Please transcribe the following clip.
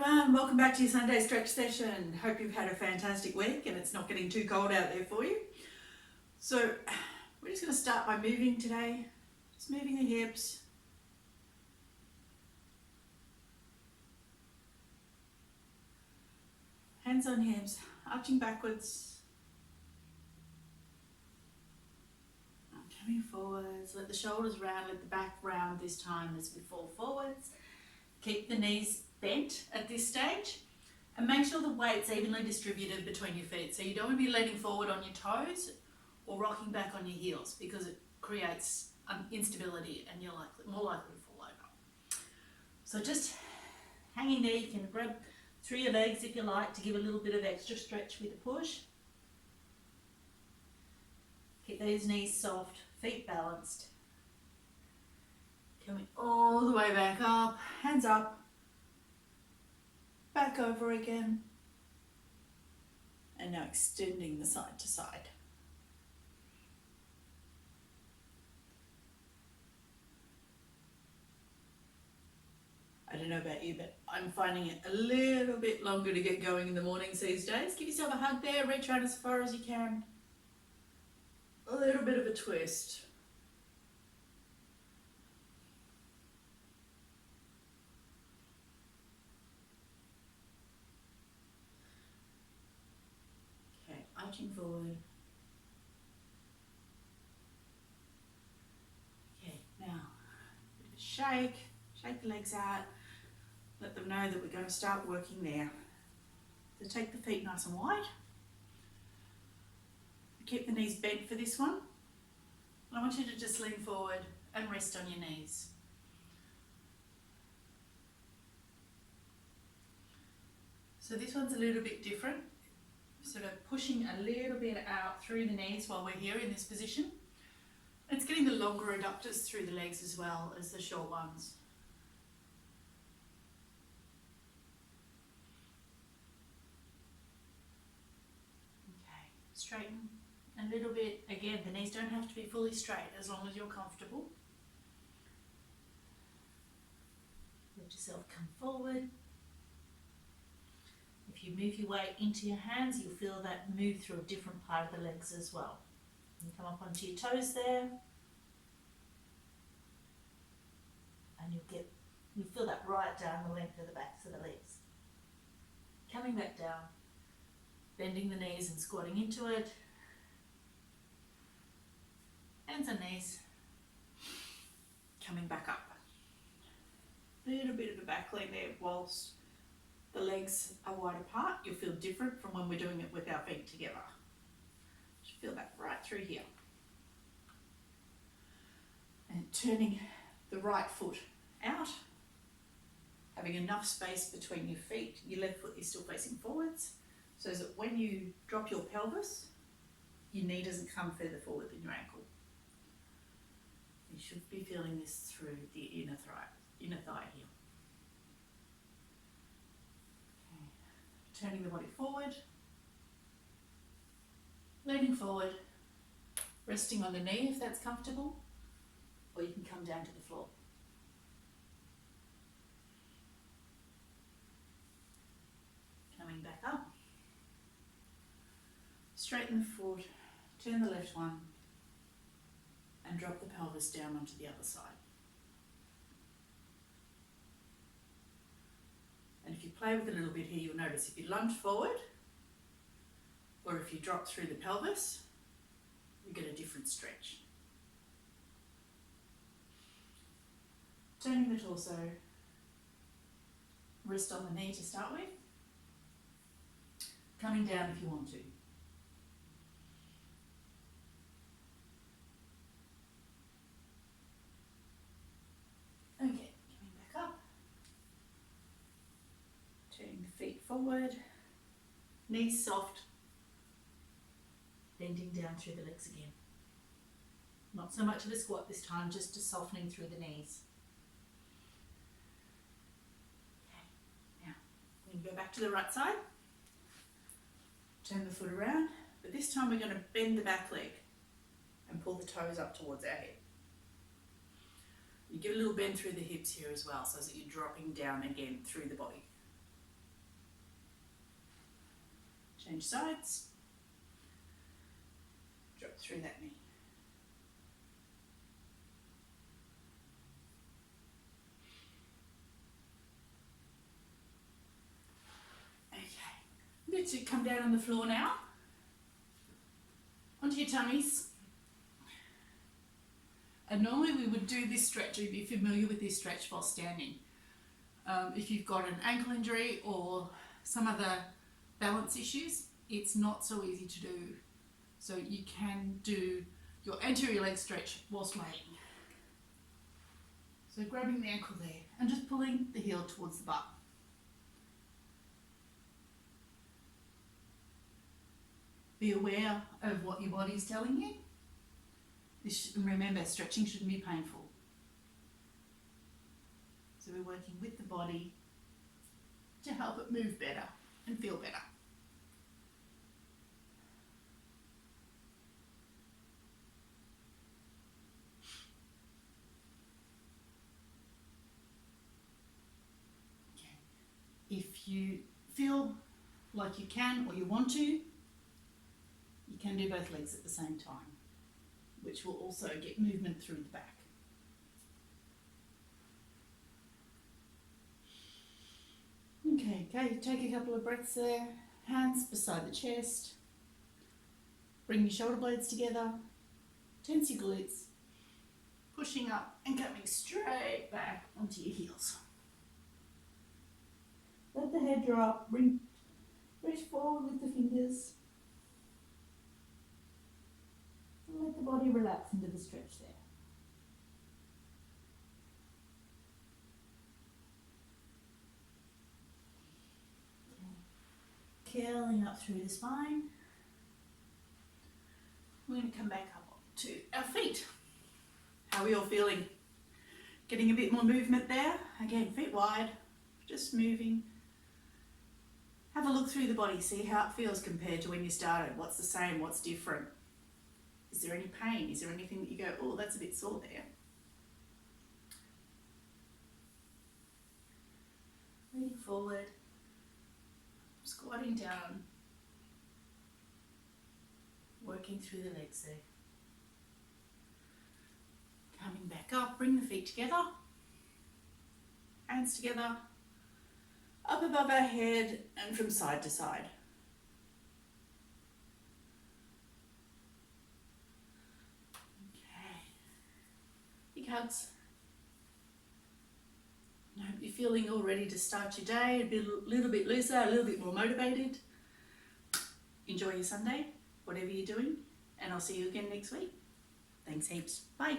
everyone, welcome back to your Sunday stretch session. Hope you've had a fantastic week and it's not getting too cold out there for you. So we're just going to start by moving today, just moving the hips. Hands on hips, arching backwards. Coming forwards, let the shoulders round, let the back round this time as we fall forwards. Keep the knees bent at this stage and make sure the weight's evenly distributed between your feet. So you don't want to be leaning forward on your toes or rocking back on your heels because it creates instability and you're more likely to fall over. So just hanging there, you can grab through your legs if you like to give a little bit of extra stretch with a push. Keep those knees soft, feet balanced. Coming all the way back up, hands up, back over again, and now extending the side to side. I don't know about you, but I'm finding it a little bit longer to get going in the mornings these days. Give yourself a hug there, reach out as far as you can. A little bit of a twist. Arching forward. Okay, now shake the legs out, let them know that we're going to start working there. So take the feet nice and wide. Keep the knees bent for this one. And I want you to just lean forward and rest on your knees. So this one's a little bit different. Sort of pushing a little bit out through the knees while we're here in this position. It's getting the longer adductors through the legs as well as the short ones. Okay, straighten a little bit. Again, the knees don't have to be fully straight as long as you're comfortable. Let yourself come forward. If you move your weight into your hands, you'll feel that move through a different part of the legs as well. You come up onto your toes there, and you'll feel that right down the length of the backs of the legs. Coming back down, bending the knees and squatting into it. Hands on knees. Coming back up. A little bit of a back lean there whilst the legs are wide apart. You'll feel different from when we're doing it with our feet together. Just feel that right through here. And turning the right foot out, having enough space between your feet. Your left foot is still facing forwards, so that when you drop your pelvis, your knee doesn't come further forward than your ankle. You should be feeling this through the inner thigh here. Turning the body forward, leaning forward, resting on the knee if that's comfortable, or you can come down to the floor. Coming back up, straighten the foot, turn the left one, and drop the pelvis down onto the other side. And if you play with it a little bit here, you'll notice if you lunge forward or if you drop through the pelvis, you get a different stretch. Turning the torso, wrist on the knee to start with. Coming down if you want to. Okay. Feet forward, knees soft, bending down through the legs again. Not so much of a squat this time, just a softening through the knees. Okay, now we can go back to the right side, turn the foot around, but this time we're going to bend the back leg and pull the toes up towards our head. You give a little bend through the hips here as well, so that you're dropping down again through the body. Change sides. Drop through that knee. Okay, I'm going to come down on the floor now, onto your tummies. And normally we would do this stretch, you'd be familiar with this stretch while standing. If you've got an ankle injury or some other balance issues, it's not so easy to do. So you can do your anterior leg stretch whilst laying. So grabbing the ankle there and just pulling the heel towards the butt. Be aware of what your body is telling you. Remember, stretching shouldn't be painful. So we're working with the body to help it move better and feel better. Okay. If you feel like you can or you want to, you can do both legs at the same time, which will also get movement through the back. Okay, take a couple of breaths there. Hands beside the chest. Bring your shoulder blades together. Tense your glutes. Pushing up and coming straight back onto your heels. Let the head drop. Reach forward with the fingers. And let the body relax into the stretch there. Curling up through the spine. We're going to come back up to our feet. How are we all feeling? Getting a bit more movement there. Again, feet wide, just moving. Have a look through the body, see how it feels compared to when you started. What's the same, what's different? Is there any pain? Is there anything that you go, oh, that's a bit sore there? Leaning forward. Squatting down, working through the legs there. Coming back up, bring the feet together, hands together, up above our head and from side to side. Okay, big hugs. I hope you're feeling all ready to start your day, a little bit looser, a little bit more motivated. Enjoy your Sunday, whatever you're doing, and I'll see you again next week. Thanks heaps. Bye.